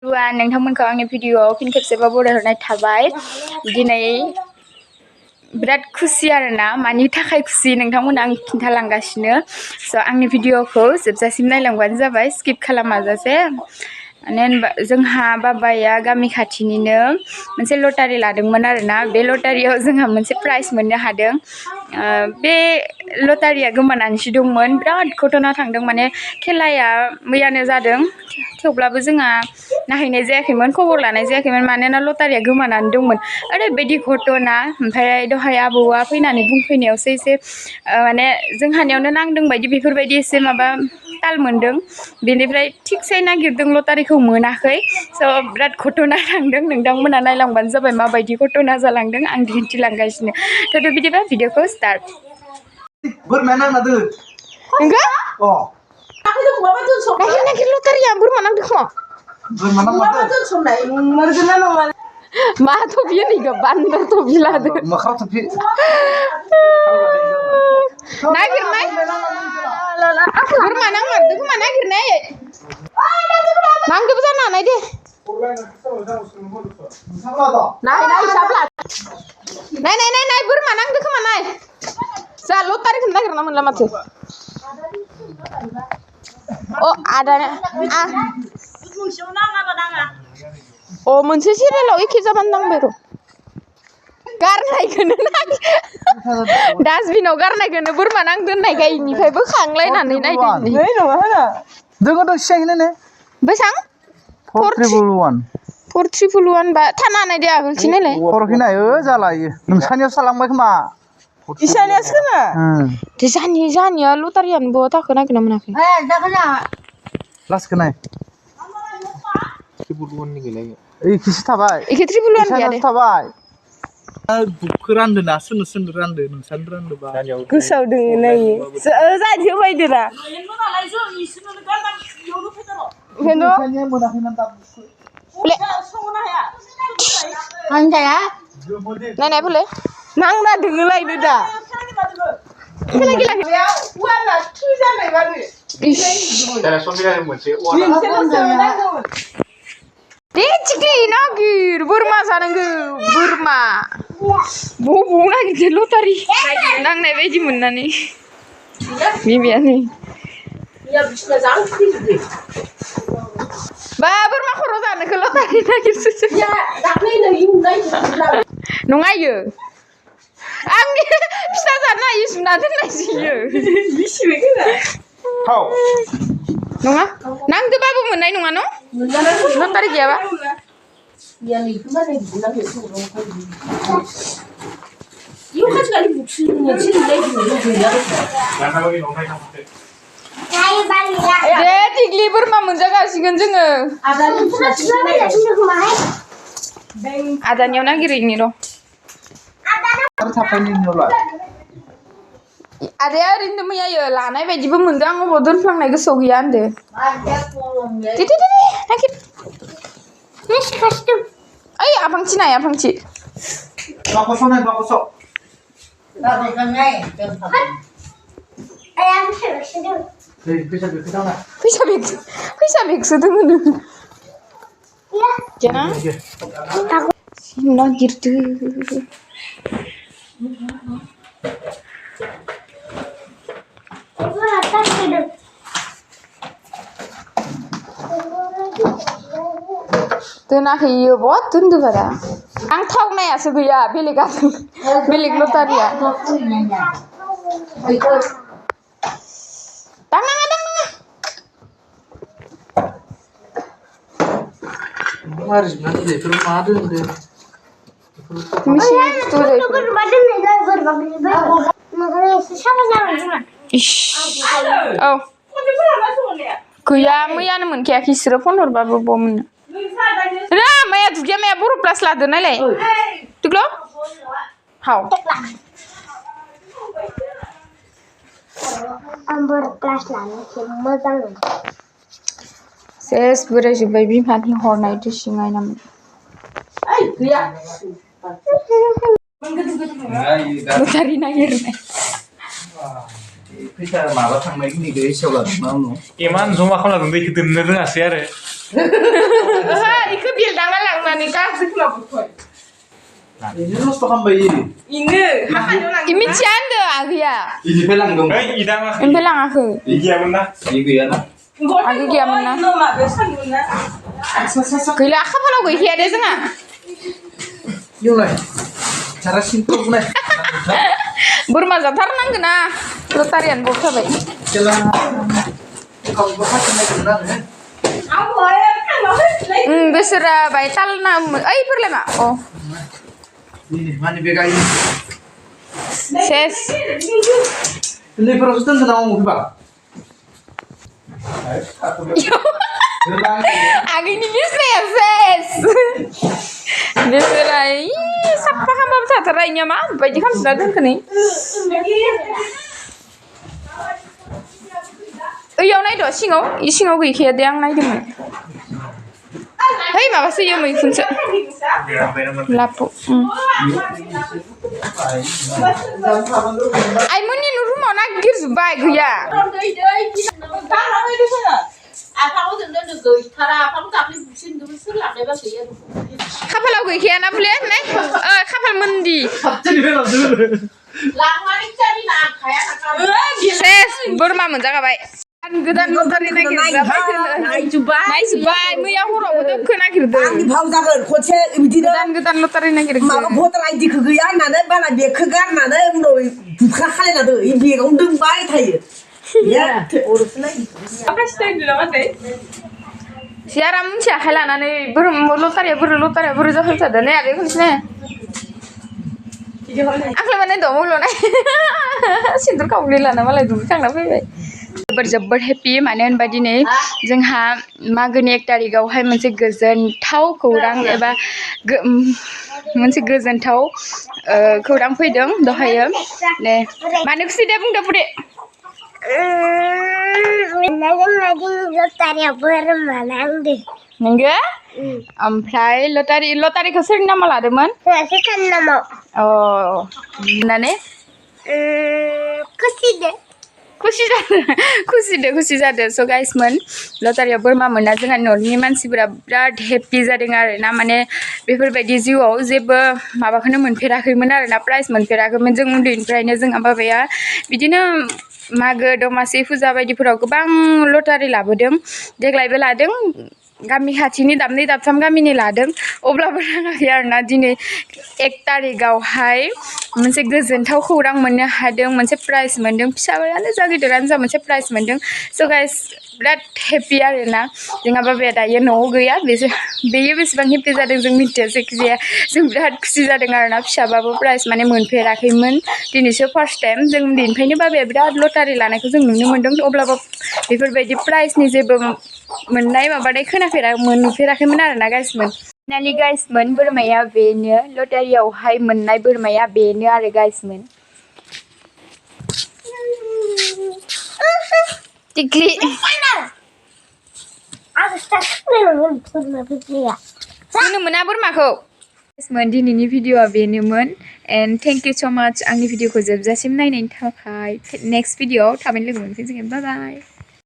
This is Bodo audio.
नोंथांमोनखौ आंनि भिडिअआव फिन खेबसेबाव बरायहरनाय थाबाय दिनै बिराद खुसि आरोना मानि थाखाय खुसि नोंथांमोना आं खिन्थालांगासिनो स' आंनि भिडिअखौ जोबजासिम नायलांबानो जाबाय स्किप खालामाजासे मानो होनबा जोंहा बाबाया गामि खाथिनिनो मोनसे लटारि लादोंमोन आरोना बे लटारियाव जोंहा मोनसे प्राइज मोननो हादों बे लटारिया गोमानानैसो दंमोन बिराद घटना थांदों माने खेलाया मैयानो जादों थेवब्लाबो जोंहा नायहैनाय जायाखैमोन खबर लानाय जायाखैमोन मानोना लटारिया गोमानानै दंमोन ओरैबायदि घटना ओमफ्राय दहाय आबौआ फैनानै बुंफैनायावसो एसे माने जोंहानियावनो नांदों बायदि बेफोरबायदि एसे माबा ताल मोन्दों बेनिफ्राय थिगसे नागिरदों लटारिखौ मोनाखै स' बिराद घटना थांदों नोंथांमोना नायलांबानो जाबाय माबायदि घटना जालांदों आं दिन्थिलांगासिनो थ' बिदिबा भिडिअखौ स्टार्ट बोरमाया नांना दोङो नागिर लटारिया बोरमा नांदों खोमा बोरमा नांना दोनस'नाय मोरगोना नङा मा थफि होनैखौ बान्दर थफि लादो मोख्रा थफि नागिरनाय बोरमा नांमारदों खोमा नागिरनाय नांदोंबो जानो हानाय दे नाय बोरमा नांदों खोमा नाय जा लटारिखौ नागिरना मोनला माथो अ आदा अ मोनसे सिरियालाव एखे जाबानो नांबाय र' गारनायखौनो डास्टबिनाव गारनायखौनो बोरमा नां दोननायखाय इनिफ्राय बोखांलायनानै नायदों दोङो दं सिगांनो ने बेसां 4311 बा थानो हानाय दे आगोलथि नायलाय खरखिनाय जालायो नोंसानियाव सालांबाय खोमा इसानियासो खोना दे जानिया लटारियानो बहा थाखो नागिरना मोनाखै लासखौ नाय एखेसो थाबाय एखे 311 गैया दे थाबाय बुकखौ रानदो ना सोरनो रानदो नोंसानो रानदोबा गोसोआव दोङो नायो जानि होबायदोना नायनाय फैलाय नांना दोङो लायनो दा दे थिख्लि नागिर बोरमा जानांगौ बोरमा बबाव नागिरदो लटारि नांनाय बायदि मोननानै बिबियानो बा बोरमा खर' जानोखौ लटारि नागिरसो नङा इयो आंनि फिथा जानो हायो सुना दोननायसो इयो नङा नांदोबाबो मोननाय नङा न' लटारि गैयाबा दे थिग्लि बोरमा मोनजागासिगोन जोङो आदानियाव नागिरहैनि र' आदाया ओरैनो मैयायो लानाय बायदिबो मोनदों आं अबाव दोनफ्लांनाय गोसोआव गैया होनदो ओइ आफांथि नाय आफांथि फैसा बेगसो दोङो नागिरदो दोनाखै इयो बहा दोनदो बारा आं थावनायासो गैया बेलेग लटारिया दांनाङा औ गैया मैयानो मोनखायाखै इसोरो फन हरबाबो बहा मोननो माया दुगिया माया बर' प्लास लादो नायलाय दुग्ल' हाव आं बर' प्लास लानो मोजां मोनो सेस बोरायजोब्बाय बिमानि हरनायदो सिङाय नामा लटारि नागिरनाय फैसा माबा थांनायखिनिखौ हिसाब लादोंना उनाव इमान जमा खालामना दैखौ दोननो रोङासै आरो Ini harus paham bayi. Ini mincian deh agaknya. Ini pelang dong. Ini pelang aku. Ini apa nak? Ini ya nak. Aku gimana? Gila apa kalau gue hias deh senga? Yuk lah. Cara simpel nih. Bwrma zatar nang kena lotarian boksa baik. Jalan. Kau bapak kena kena kan? Besera baik tal na. Ay perlema. Oh. Ini mana bega ini? Ses. Ini proses senang mau apa? Agi ni bisa ya ses. Besera ini siapa kamu bisa terainya mah? Baju kamu sudah kan ni? Yang naik doa singo gue kia dia yang naik di mana? Hei, mama sih yang mau ikut se. Lapu. Ay muni nuru mau nak girs baik ya. Kapal aku kia na boleh ne? Kapal mundi. Ses, Bwrma menjaga baik. Godan lotari nagir naik मैया हराव दोखो नागिरदों आंनि भाव जागोन खनसे बिदिनो गोदान लटारि नागिरदों माबा भटार आइडिखौ गैया होननानै बाला बेगखौ गारनानै उनाव बुखा खालायना दोन इ बेगावनो दोनबाय थायो सियारा मिथियाखै लानानै लटारिया बोरै जाफैथारदों ने आगै खनसे आंलाय माने दं उल'नाय सिन्दुर खावग्लि लाना मालाय दुगैखांना फैबाय जोबोद हेपि मानो होनबा दिनै जोंहा मागोनि 1 तारिखआवहाय मोनसे गोजोनथाव खौरां एबा मोनसे गोजोनथाव खौरां फैदों दहायो दे मानो खुसि दे बुंदो बुदे नंगौ ओमफ्राय लटारिखौ सोरनि नामाव लादोंमोन अ होननानै खुसि जादों स' गाइसमोन लटारियाव बोरमा मोना जोंहा न'नि मानसिफोरा बिराद हेपि जादों आरो ना माने बेफोरबायदि जिउआव जेबो माबाखौनो मोनफेराखैमोन आरो ना प्राइज मोनफेराखैमोन जों उन्दैनिफ्रायनो जोंहा बाबाया बिदिनो मागो दमासि फुजा बायदिफोराव गोबां लटारि लाबोदों देग्लायबो लादों गामि खाथिनि दाबनै दाबथाम गामिनि लादों अब्लाबो नाङाखै आरो ना दिनै 1 तारिखआवहाय मोनसे गोजोनथाव खौरां मोननो हादों मोनसे प्राइज मोनदों फिसायानो जा गिदिरानो जा मोनसे प्राइज मोनदों स' गाइस बिराद हेपि आरो ना जोंहा बाबाया दायो न'आव गैया बेयो बेसेबां हेपि जादों जों मिथिया जायखिजाया जों बिराद खुसि जादों आरो ना फिसाबाबो प्राइज माने मोनफेराखैमोन दिनैसो फार्स्ट टाइम जों उन्दैनिफ्रायनो बाबाया बिराद लटारि लानायखौ जों नुनो मोन्दों अब्लाबो बेफोरबायदि प्राइजनि जेबो मोननाय माबानाय मोनफेराखैमोन आरो ना गाइसमोन फाइनालि गाइसमोन बोरमाया बेनो लटारियावहाय मोननाय बोरमाया बेनो आरो गाइसमोन टिक्लि बुंनो मोना बोरमाखौ दिनैनि भिडिअ'आ बेनोमोन एन्ड थेंक इउ स' माच आंनि भिडिअ'खौ जोबजासिम नायनायनि थाखाय नेक्स्ट भिडिअ'आव थाबैनो लोगो मोनफिनसिगोन बाय बाय